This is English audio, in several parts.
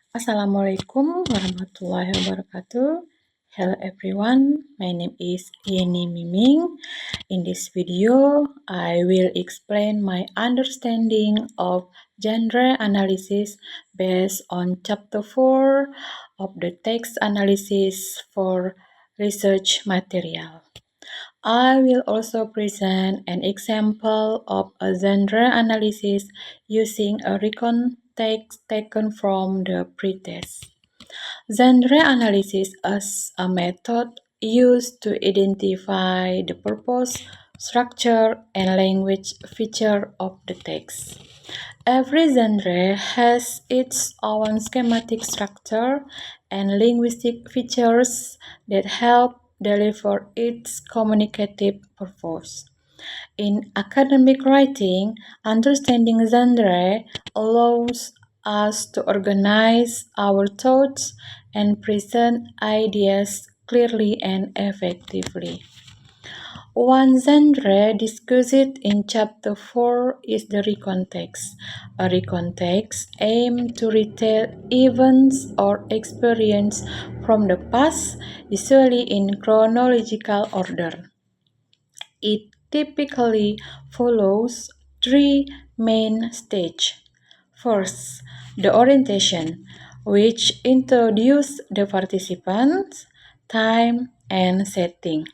Assalamualaikum warahmatullahi wabarakatuh. Hello everyone, my name is Yeni Miming. In this video, I will explain my understanding of genre analysis based on chapter 4 of the text analysis for research material. I will also present an example of a genre analysis using a recon text taken from the pretest. Genre analysis is a method used to identify the purpose, structure, and language feature of the text. Every genre has its own schematic structure and linguistic features that help deliver its communicative purpose. In academic writing, understanding genre allows us to organize our thoughts and present ideas clearly and effectively. One genre discussed in chapter 4 is the recontext. A recontext aims to retell events or experience from the past, usually in chronological order. It typically follows three main stages. First, the orientation, which introduces the participants, time, and setting.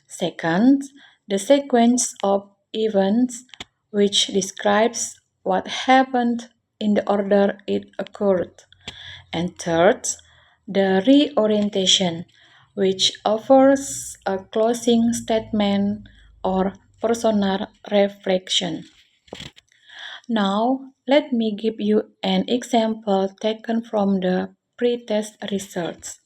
Second, the sequence of events, which describes what happened in the order it occurred. And third, the reorientation, which offers a closing statement or personal reflection. Now, let me give you an example taken from the pretest research.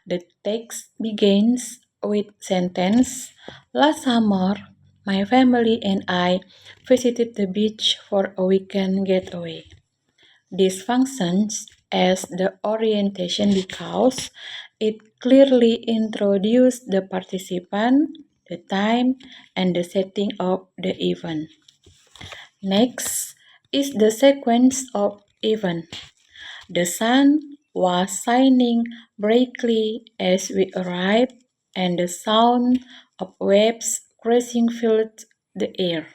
The text begins with sentence, "Last summer, my family and I visited the beach for a weekend getaway." This functions as the orientation because it clearly introduces the participant, the time, and the setting of the event. Next is the sequence of events. The sun was shining brightly as we arrived, and the sound of waves crashing filled the air.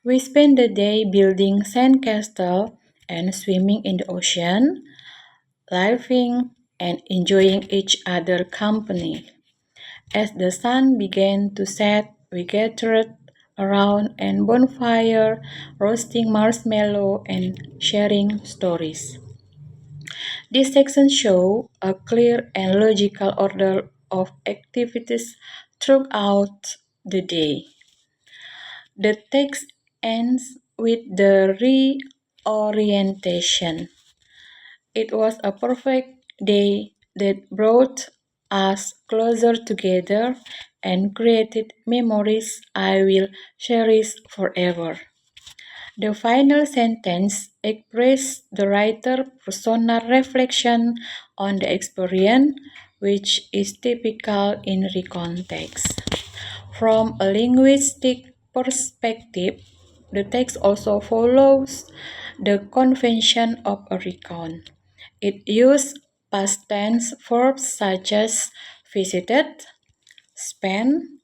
We spent the day building sandcastle and swimming in the ocean, laughing and enjoying each other's company. As the sun began to set, we gathered around a bonfire, roasting marshmallow and sharing stories. This section shows a clear and logical order of activities throughout the day. The text ends with the reorientation. It was a perfect day that brought us closer together and created memories I will cherish forever. The final sentence expresses the writer's personal reflection on the experience, which is typical in recontext. From a linguistic perspective, the text also follows the convention of a recount. It uses past tense verbs such as visited, spent,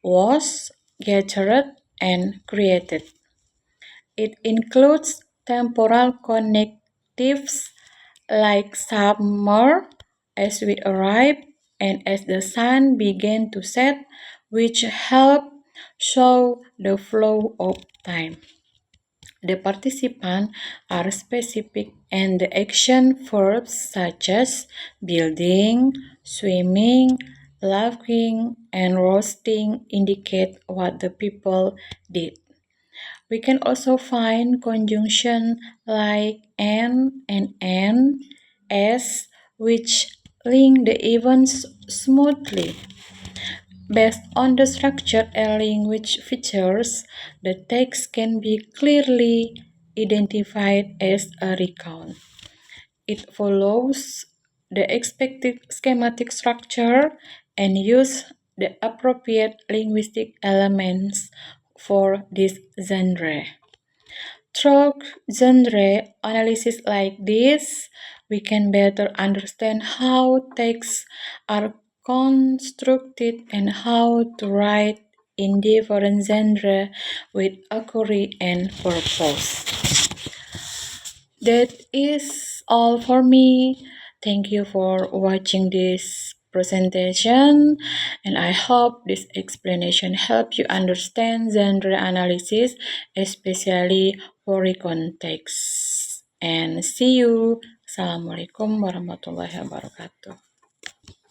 was, gathered, and created. It includes temporal connectives like summer, as we arrive, and as the sun began to set, which help show the flow of time. The participants are specific, and the action verbs such as building, swimming, laughing, and roasting indicate what the people did. We can also find conjunction like and as, which link the events smoothly. Based on the structure and language features, the text can be clearly identified as a recount. It follows the expected schematic structure and use the appropriate linguistic elements for this genre. Through genre analysis like this, we can better understand how texts are constructed and how to write in different genre with accuracy and purpose. That is all for me. Thank you for watching this presentation, and I hope this explanation helped you understand genre analysis, especially for context. And see you. Assalamualaikum warahmatullahi wabarakatuh.